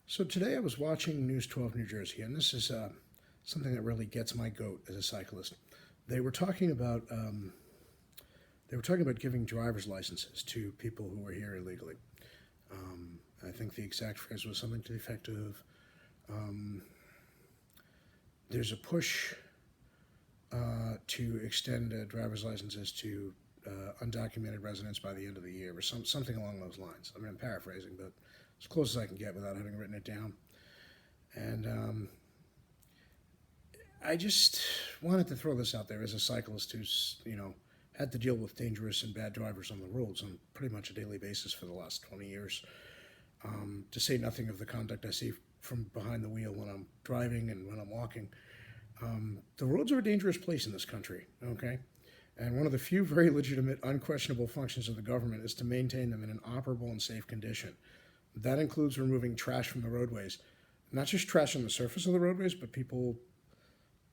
So today I was watching News 12 New Jersey, and this is something that really gets my goat as a cyclist. They were talking about giving driver's licenses to people who were here illegally. I think the exact phrase was something to the effect of, "There's a push to extend driver's licenses to undocumented residents by the end of the year," or something along those lines. I mean, I'm paraphrasing, but as close as I can get without having written it down. And I just wanted to throw this out there as a cyclist who's, had to deal with dangerous and bad drivers on the roads on pretty much a daily basis for the last 20 years. To say nothing of the conduct I see from behind the wheel when I'm driving and when I'm walking. The roads are a dangerous place in this country, okay? And one of the few very legitimate, unquestionable functions of the government is to maintain them in an operable and safe condition. That includes removing trash from the roadways. Not just trash on the surface of the roadways, but people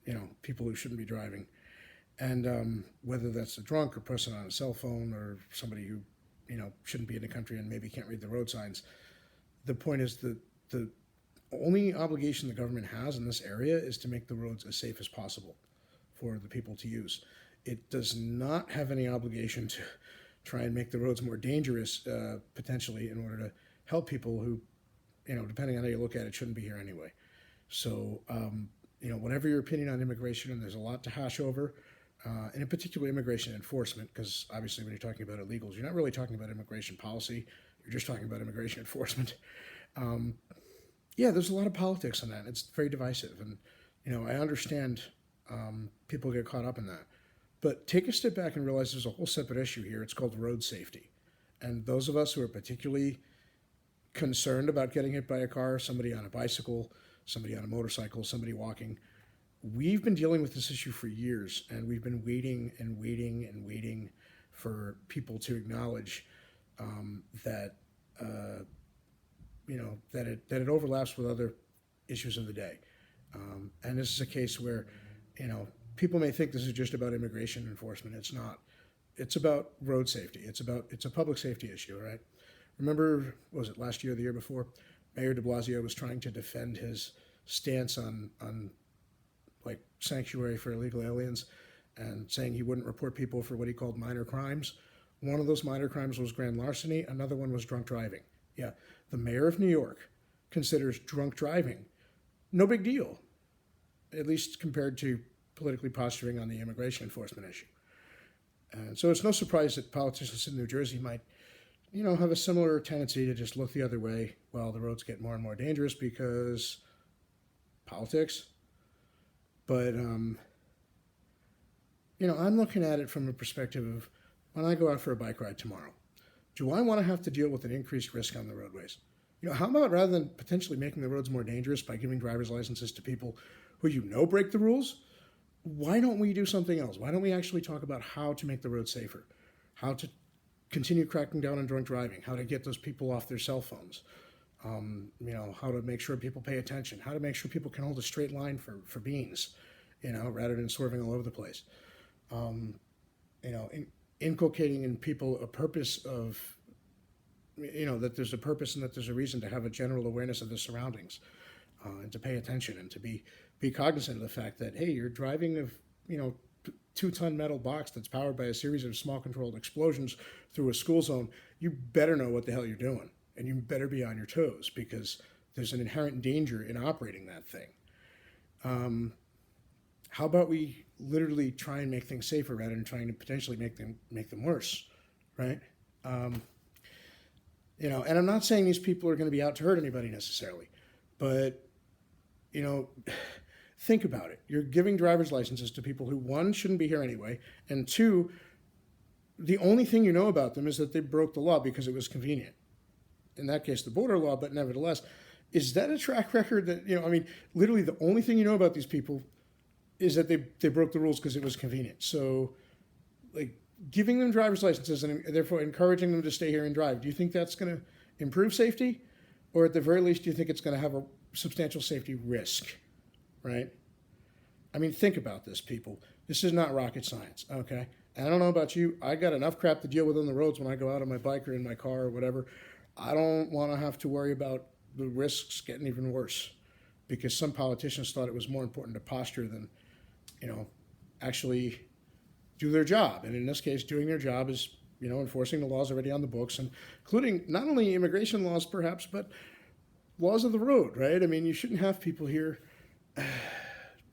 who shouldn't be driving. And whether that's a drunk or person on a cell phone or somebody who, shouldn't be in the country and maybe can't read the road signs. The point is that the only obligation the government has in this area is to make the roads as safe as possible for the people to use. It does not have any obligation to try and make the roads more dangerous, potentially, in order to help people who, depending on how you look at it, shouldn't be here anyway. So, whatever your opinion on immigration, and there's a lot to hash over, and in particular immigration enforcement, because obviously when you're talking about illegals, you're not really talking about immigration policy, you're just talking about immigration enforcement. Yeah, there's a lot of politics on that. It's very divisive, and I understand people get caught up in that. But take a step back and realize there's a whole separate issue here. It's called road safety. And those of us who are particularly concerned about getting hit by a car, somebody on a bicycle, somebody on a motorcycle, somebody walking, we've been dealing with this issue for years, and we've been waiting and waiting and waiting for people to acknowledge that that it overlaps with other issues of the day. And this is a case where, people may think this is just about immigration enforcement. It's not. It's about road safety. It's a public safety issue, right? Remember, was it last year or the year before? Mayor de Blasio was trying to defend his stance on like sanctuary for illegal aliens and saying he wouldn't report people for what he called minor crimes. One of those minor crimes was grand larceny. Another one was drunk driving. Yeah, the mayor of New York considers drunk driving no big deal, at least compared to politically posturing on the immigration enforcement issue. And so it's no surprise that politicians in New Jersey might, have a similar tendency to just look the other way while the roads get more and more dangerous because politics. But, I'm looking at it from the perspective of when I go out for a bike ride tomorrow, do I want to have to deal with an increased risk on the roadways? How about rather than potentially making the roads more dangerous by giving driver's licenses to people who break the rules, why don't we do something else? Why don't we actually talk about how to make the roads safer, how to continue cracking down on drunk driving, how to get those people off their cell phones, how to make sure people pay attention, how to make sure people can hold a straight line for beans, rather than swerving all over the place. Inculcating in people a purpose of, that there's a purpose and that there's a reason to have a general awareness of the surroundings, and to pay attention and to be cognizant of the fact that, hey, you're driving a 2-ton metal box that's powered by a series of small controlled explosions through a school zone. You better know what the hell you're doing, and you better be on your toes because there's an inherent danger in operating that thing. How about we literally try and make things safer rather than trying to potentially make them worse, right? And I'm not saying these people are going to be out to hurt anybody necessarily, but think about it. You're giving driver's licenses to people who, one, shouldn't be here anyway, and two, the only thing you know about them is that they broke the law because it was convenient. In that case, the border law, but nevertheless, is that a track record that, literally the only thing you know about these people is that they broke the rules because it was convenient. So, giving them driver's licenses and therefore encouraging them to stay here and drive, do you think that's going to improve safety? Or at the very least, do you think it's going to have a substantial safety risk, right? Think about this, people. This is not rocket science, okay? And I don't know about you. I got enough crap to deal with on the roads when I go out on my bike or in my car or whatever. I don't want to have to worry about the risks getting even worse because some politicians thought it was more important to posture than, actually do their job. And in this case, doing their job is, enforcing the laws already on the books, including not only immigration laws perhaps, but laws of the road, right? I mean, you shouldn't have people here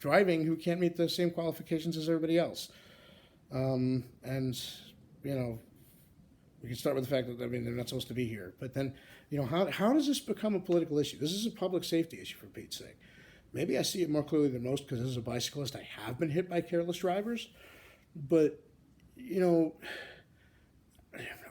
driving who can't meet the same qualifications as everybody else. And, we can start with the fact that, they're not supposed to be here. But then, how does this become a political issue? This is a public safety issue, for Pete's sake. Maybe I see it more clearly than most because as a bicyclist, I have been hit by careless drivers. But,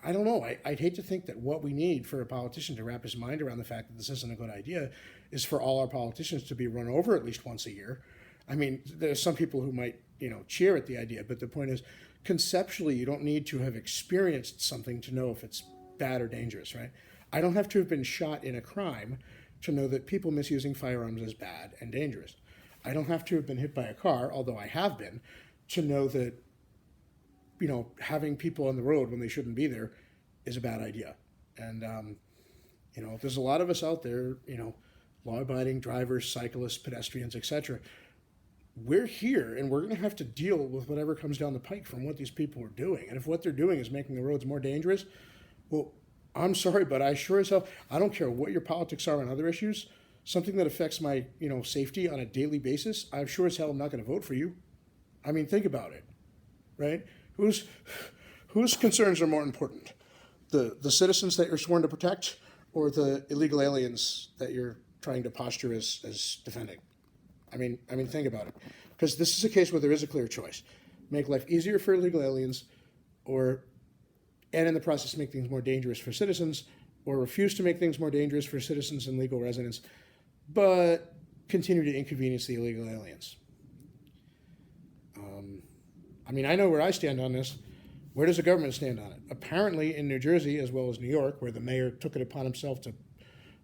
I don't know. I'd hate to think that what we need for a politician to wrap his mind around the fact that this isn't a good idea is for all our politicians to be run over at least once a year. I mean, there's some people who might, cheer at the idea, but the point is, conceptually, you don't need to have experienced something to know if it's bad or dangerous, right? I don't have to have been shot in a crime to know that people misusing firearms is bad and dangerous. I don't have to have been hit by a car, although I have been, to know that, having people on the road when they shouldn't be there is a bad idea. And, there's a lot of us out there, law-abiding drivers, cyclists, pedestrians, etc. We're here, and we're going to have to deal with whatever comes down the pike from what these people are doing. And if what they're doing is making the roads more dangerous, well, I'm sorry, but I sure as hell, I don't care what your politics are on other issues, something that affects my, safety on a daily basis, I sure as hell am not going to vote for you. I mean, think about it, right? Whose concerns are more important? The citizens that you're sworn to protect or the illegal aliens that you're trying to posture as defending? I mean, think about it. Because this is a case where there is a clear choice. Make life easier for illegal aliens and in the process make things more dangerous for citizens, or refuse to make things more dangerous for citizens and legal residents, but continue to inconvenience the illegal aliens. I know where I stand on this. Where does the government stand on it? Apparently in New Jersey, as well as New York, where the mayor took it upon himself to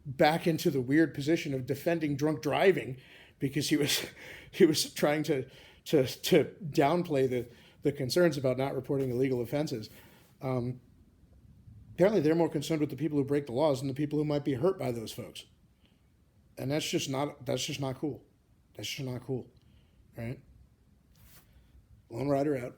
back into the weird position of defending drunk driving because he was trying to downplay the concerns about not reporting illegal offenses. Apparently they're more concerned with the people who break the laws than the people who might be hurt by those folks. And that's just not cool. That's just not cool, right? Lone Rider out.